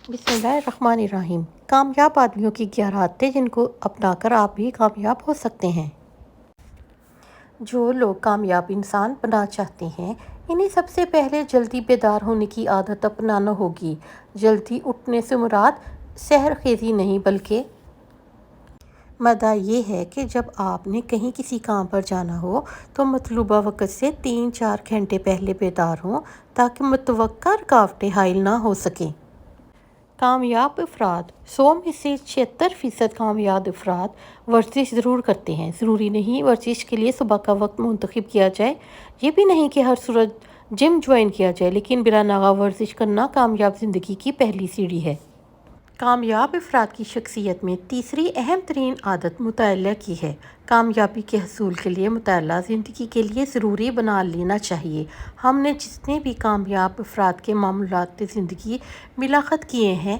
बिस्मिल्लाहिर्रहमानिर्रहीम। कामयाब आदमियों की 11 आदतें जिनको अपना कर आप भी कामयाब हो सकते हैं। जो लोग कामयाब इंसान बनना चाहते हैं, इन्हें सबसे पहले जल्दी बेदार होने की आदत अपनाना होगी। जल्दी उठने से मुराद सहर खेज़ी नहीं, बल्कि मदा ये है कि जब आपने कहीं किसी काम पर जाना हो तो मतलूबा वक़्त से 3-4 घंटे पहले बेदार हों, ताकि मुतवक्का रुकावटें हाइल ना हो सकें। कामयाब अफराद 100 में से 76% कामयाब अफराद वर्जिश ज़रूर करते हैं। ज़रूरी नहीं वर्जिश के लिए सुबह का वक्त मुंतखब किया जाए। ये भी नहीं कि हर सूरत जिम ज्वाइन किया जाए, लेकिन बिला नागा वर्जिश करना कामयाब ज़िंदगी की पहली सीढ़ी है। कामयाब अफराद की शख्सियत में तीसरी अहम तरीन आदत मुताला की है। कामयाबी के हसूल के लिए मुताला ज़िंदगी के लिए ज़रूरी बना लेना चाहिए। हमने जितने भी कामयाब अफराद के मामलात ज़िंदगी मिलाक़त किए हैं,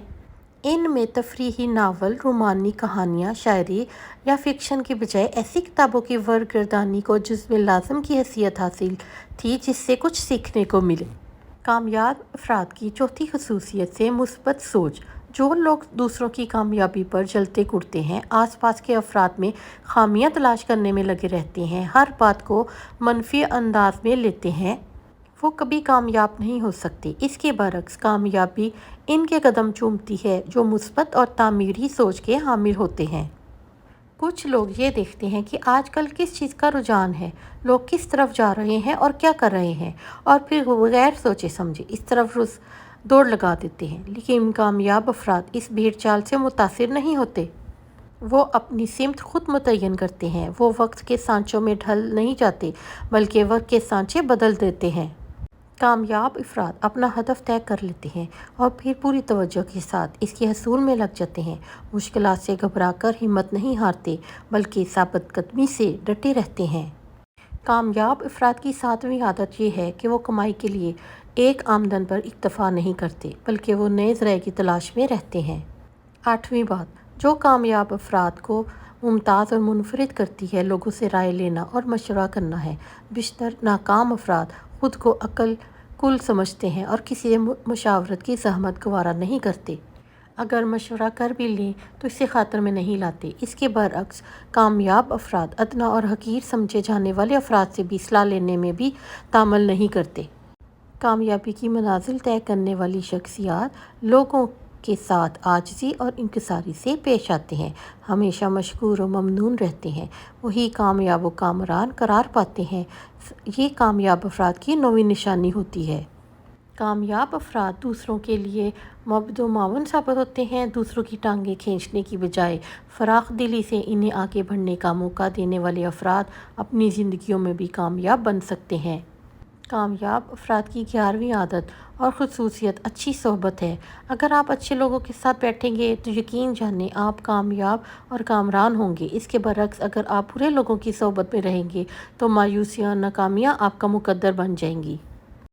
इनमें तफरीही नावल, रोमानी कहानियाँ, शायरी या फ़िक्शन के बजाय ऐसी किताबों की वर्गर्दानी को जुज़्व लाज़म की हैसियत हासिल थी जिससे कुछ सीखने को मिले। कामयाब अफराद की चौथी खसूसियत से मुस्बत सोच। जो लोग दूसरों की कामयाबी पर जलते कुड़ते हैं, आसपास के अफराद में खामियां तलाश करने में लगे रहते हैं, हर बात को मनफी अंदाज में लेते हैं, वो कभी कामयाब नहीं हो सकते। इसके बरक्स कामयाबी इनके कदम चूमती है जो मुस्बत और तामीरी सोच के हामिल होते हैं। कुछ लोग ये देखते हैं कि आजकल किस चीज़ का रुझान है, लोग किस तरफ जा रहे हैं और क्या कर रहे हैं, और फिर बगैर सोचे समझे इस तरफ दौड़ लगा देते हैं। लेकिन कामयाब अफराद इस भीड़ चाल से मुतासिर नहीं होते। वो अपनी सिमत खुद मुतय्यन करते हैं। वो वक्त के सांचों में ढल नहीं जाते, बल्कि वक्त के सांचे बदल देते हैं। कामयाब अफराद अपना हदफ तय कर लेते हैं और फिर पूरी तवज्जो के साथ इसके हसूल में लग जाते हैं। मुश्किलात से घबरा कर हिम्मत नहीं हारते, बल्कि साबित कदमी से डटे रहते हैं। कामयाब अफराद की 7वीं आदत ये है कि वो कमाई के लिए एक आमदन पर इक्तफ़ा नहीं करते, बल्कि वो नए ज़राए की तलाश में रहते हैं। 8वीं बात जो कामयाब अफराद को मुमताज़ और मुनफरिद करती है, लोगों से राय लेना और मशवरा करना है। बेशतर नाकाम अफराद ख़ुद को अक्ल कुल समझते हैं और किसी से मुशावरत की ज़हमत गवारा नहीं करते। अगर मशवरा कर भी लें तो इसे खातर में नहीं लाते। इसके बरअक्स कामयाब अफराद अदना और हकीर समझे जाने वाले अफराद से भी सलाह लेने में भी तामल नहीं करते। कामयाबी की मनाजिल तय करने वाली शख्सियत लोगों के साथ आजिज़ी और इंकिसारी से पेश आते हैं, हमेशा मशकूर व ममनून रहते हैं, वही कामयाब व कामरान करार पाते हैं। ये कामयाब अफराद की 9वीं निशानी होती है। कामयाब अफराद दूसरों के लिए मबदो मावन साबित होते हैं। दूसरों की टांगें खींचने की बजाय फराख दिली से इन्हें आगे बढ़ने का मौका देने वाले अफराद अपनी ज़िंदगियों में भी कामयाब बन सकते हैं। कामयाब अफराद की 11वीं आदत और ख़ुसूसियत अच्छी सोहबत है। अगर आप अच्छे लोगों के साथ बैठेंगे तो यकीन जाने आप कामयाब और कामरान होंगे। इसके बरक्स अगर आप बुरे लोगों की सोहबत में रहेंगे तो मायूसियाँ, नाकामियाँ आपका मुकद्दर बन जाएंगी।